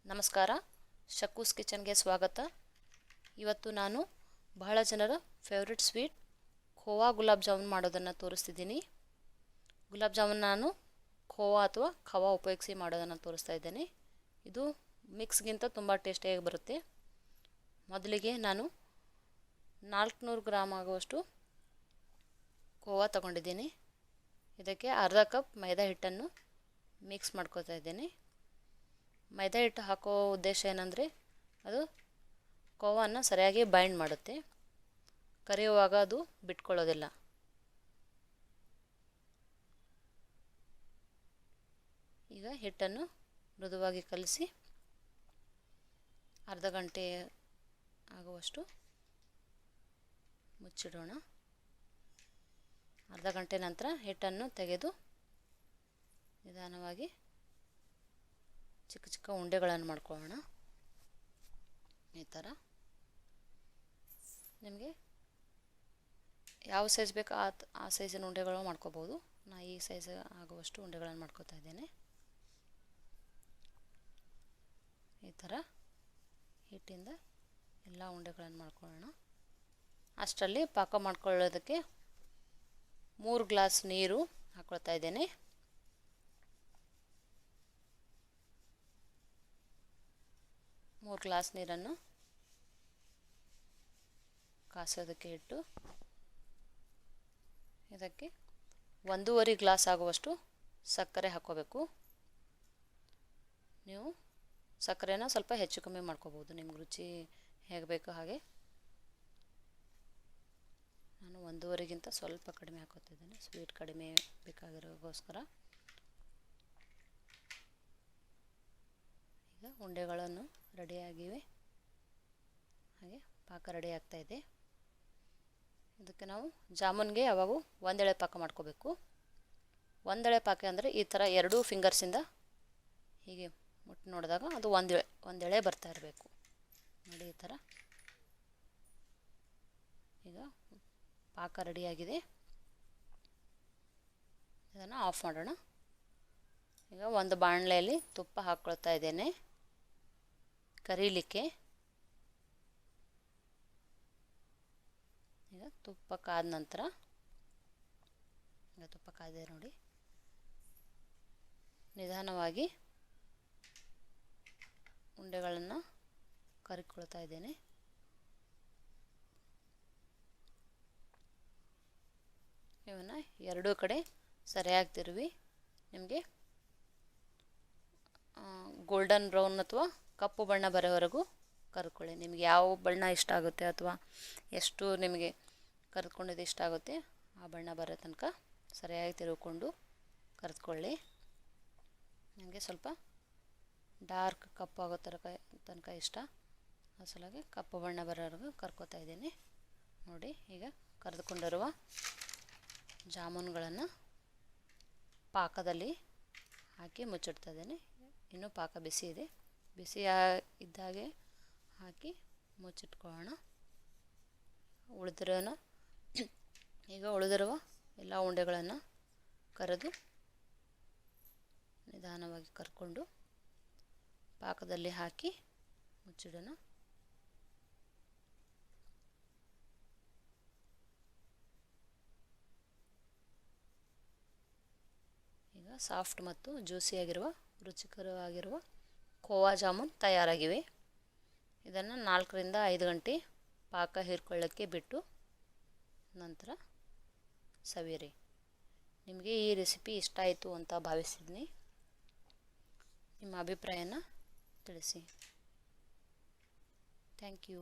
ನಮಸ್ಕಾರ, ಶಕೂಸ್ ಕಿಚನ್ಗೆ ಸ್ವಾಗತ. ಇವತ್ತು ನಾನು ಬಹಳ ಜನರ ಫೇವ್ರೆಟ್ ಸ್ವೀಟ್ ಖೋವಾ ಗುಲಾಬ್ ಜಾಮೂನ್ ಮಾಡೋದನ್ನು ತೋರಿಸ್ತಿದ್ದೀನಿ. ಗುಲಾಬ್ ಜಾಮೂನ್ ನಾನು ಖೋವಾ ಅಥವಾ ಖವಾ ಉಪಯೋಗಿಸಿ ಮಾಡೋದನ್ನು ತೋರಿಸ್ತಾ ಇದ್ದೇನೆ. ಇದು ಮಿಕ್ಸ್ಗಿಂತ ತುಂಬ ಟೇಸ್ಟಿಯಾಗಿ ಬರುತ್ತೆ. ಮೊದಲಿಗೆ ನಾನು 400 ಗ್ರಾಮ್ ಆಗುವಷ್ಟು ಖೋವಾ ತಗೊಂಡಿದ್ದೀನಿ. ಇದಕ್ಕೆ ಅರ್ಧ ಕಪ್ ಮೈದಾ ಹಿಟ್ಟನ್ನು ಮಿಕ್ಸ್ ಮಾಡ್ಕೊತಾ ಇದ್ದೇನೆ. ಮೈದಾ ಹಿಟ್ಟು ಹಾಕೋ ಉದ್ದೇಶ ಏನಂದರೆ ಅದು ಖೋವಾನ ಸರಿಯಾಗಿ ಬೈಂಡ್ ಮಾಡುತ್ತೆ, ಕರಿಯುವಾಗ ಅದು ಬಿಟ್ಕೊಳ್ಳೋದಿಲ್ಲ. ಈಗ ಹಿಟ್ಟನ್ನು ಮೃದುವಾಗಿ ಕಲಸಿ ಅರ್ಧ ಗಂಟೆ ಆಗುವಷ್ಟು ಮುಚ್ಚಿಡೋಣ. ಅರ್ಧ ಗಂಟೆ ನಂತರ ಹಿಟ್ಟನ್ನು ತೆಗೆದು ನಿಧಾನವಾಗಿ ಚಿಕ್ಕ ಚಿಕ್ಕ ಉಂಡೆಗಳನ್ನು ಮಾಡ್ಕೊಳ್ಳೋಣ. ಈ ಥರ ನಿಮಗೆ ಯಾವ ಸೈಜ್ ಬೇಕೋ ಆ ಸೈಜಿನ ಉಂಡೆಗಳು ಮಾಡ್ಕೋಬೋದು. ನಾನು ಈ ಸೈಜ್ ಆಗುವಷ್ಟು ಉಂಡೆಗಳನ್ನು ಮಾಡ್ಕೋತಾ ಇದ್ದೇನೆ. ಈ ಥರ ಹಿಟ್ಟಿಂದ ಎಲ್ಲ ಉಂಡೆಗಳನ್ನು ಮಾಡ್ಕೊಳ್ಳೋಣ. ಅಷ್ಟರಲ್ಲಿ ಪಾಕ ಮಾಡ್ಕೊಳ್ಳೋದಕ್ಕೆ 3 ಗ್ಲಾಸ್ ನೀರು ಹಾಕ್ಕೊಳ್ತಾ ಇದ್ದೇನೆ. ಮೂರು ಗ್ಲಾಸ್ ನೀರನ್ನು ಕಾಸೋದಕ್ಕೆ ಇಟ್ಟು ಇದಕ್ಕೆ 1.5 ಗ್ಲಾಸ್ ಆಗುವಷ್ಟು ಸಕ್ಕರೆ ಹಾಕ್ಕೋಬೇಕು. ನೀವು ಸಕ್ಕರೆನ ಸ್ವಲ್ಪ ಹೆಚ್ಚು ಕಮ್ಮಿ ಮಾಡ್ಕೋಬೋದು, ನಿಮ್ಗೆ ರುಚಿ ಹೇಗೆ ಬೇಕೋ ಹಾಗೆ. ನಾನು 1.5ಗಿಂತ ಸ್ವಲ್ಪ ಕಡಿಮೆ ಹಾಕೋತಿದ್ದೇನೆ, ಸ್ವೀಟ್ ಕಡಿಮೆ ಬೇಕಾಗಿರೋಗೋಸ್ಕರ. ಈಗ ಉಂಡೆಗಳನ್ನು ರೆಡಿಯಾಗಿವೆ, ಹಾಗೆ ಪಾಕ ರೆಡಿ ಆಗ್ತಾ ಇದೆ. ಇದಕ್ಕೆ ನಾವು ಜಾಮೂನ್ಗೆ ಯಾವಾಗೂ ಒಂದೆಳೆ ಪಾಕ ಮಾಡ್ಕೋಬೇಕು. ಒಂದೆಳೆ ಪಾಕ ಅಂದರೆ ಈ ಥರ 2 ಫಿಂಗರ್ಸಿಂದ ಹೀಗೆ ಮುಟ್ಟು ನೋಡಿದಾಗ ಅದು ಒಂದೆಳೆ ಬರ್ತಾ ಇರಬೇಕು ನೋಡಿ. ಈ ಥರ ಈಗ ಪಾಕ ರೆಡಿಯಾಗಿದೆ. ಇದನ್ನು ಆಫ್ ಮಾಡೋಣ. ಈಗ ಒಂದು ಬಾಣಲೆಯಲ್ಲಿ ತುಪ್ಪ ಹಾಕ್ಕೊಳ್ತಾ ಇದ್ದೇನೆ ಕರೀಲಿಕ್ಕೆ. ಈಗ ತುಪ್ಪ ಕಾದ ನಂತರ, ಈಗ ತುಪ್ಪ ಕಾದಿದೆ ನೋಡಿ, ನಿಧಾನವಾಗಿ ಉಂಡೆಗಳನ್ನು ಕರಿಕೊಳ್ತಾ ಇದ್ದೇನೆ. ಇವನ್ನ ಎರಡೂ ಕಡೆ ಸರಿಯಾಗಿ ತಿರುವಿ ನಿಮಗೆ ಗೋಲ್ಡನ್ ಬ್ರೌನ್ ಅಥವಾ ಕಪ್ಪು ಬಣ್ಣ ಬರೋವರೆಗೂ ಕರ್ಕೊಳ್ಳಿ. ನಿಮಗೆ ಯಾವ ಬಣ್ಣ ಇಷ್ಟ ಆಗುತ್ತೆ ಅಥವಾ ಎಷ್ಟು ನಿಮಗೆ ಕರೆದುಕೊಂಡಿದ್ದು ಇಷ್ಟ ಆಗುತ್ತೆ ಆ ಬಣ್ಣ ಬರೋ ತನಕ ಸರಿಯಾಗಿ ತಿರುಗಿಕೊಂಡು ಕರೆದುಕೊಳ್ಳಿ. ನನಗೆ ಸ್ವಲ್ಪ ಡಾರ್ಕ್ ಕಪ್ಪು ಆಗೋ ತನಕ ಇಷ್ಟ, ಆ ಸಲುವಾಗಿ ಕಪ್ಪು ಬಣ್ಣ ಬರೋವರೆಗೂ ಕರ್ಕೋತಾ ಇದ್ದೀನಿ ನೋಡಿ. ಈಗ ಕರೆದುಕೊಂಡಿರುವ ಜಾಮೂನುಗಳನ್ನು ಪಾಕದಲ್ಲಿ ಹಾಕಿ ಮುಚ್ಚಿಡ್ತಾ ಇದ್ದೀನಿ. ಇನ್ನೂ ಪಾಕ ಬಿಸಿ ಇದೆ, ಬಿಸಿ ಇದ್ದಾಗೆ ಹಾಕಿ ಮುಚ್ಚಿಟ್ಕೊಳ್ಳೋಣ. ಉಳಿದಿರುವ ಎಲ್ಲ ಉಂಡೆಗಳನ್ನು ಕರೆದು ನಿಧಾನವಾಗಿ ಕರ್ಕೊಂಡು ಪಾಕದಲ್ಲಿ ಹಾಕಿ ಮುಚ್ಚಿಡೋಣ. ಈಗ ಸಾಫ್ಟ್ ಮತ್ತು ಜ್ಯೂಸಿಯಾಗಿರುವ ರುಚಿಕರವಾಗಿರುವ ಖೋವಾ ಜಾಮೂನ್ ತಯಾರಾಗಿವೆ. ಇದನ್ನು 4 ರಿಂದ 5 ಗಂಟೆ ಪಾಕ ಹೀರ್ಕೊಳ್ಳೋಕ್ಕೆ ಬಿಟ್ಟು ನಂತರ ಸವಿಯಿರಿ. ನಿಮಗೆ ಈ ರೆಸಿಪಿ ಇಷ್ಟ ಆಯಿತು ಅಂತ ಭಾವಿಸಿದ್ದೀನಿ. ನಿಮ್ಮ ಅಭಿಪ್ರಾಯನ ತಿಳಿಸಿ. Thank you.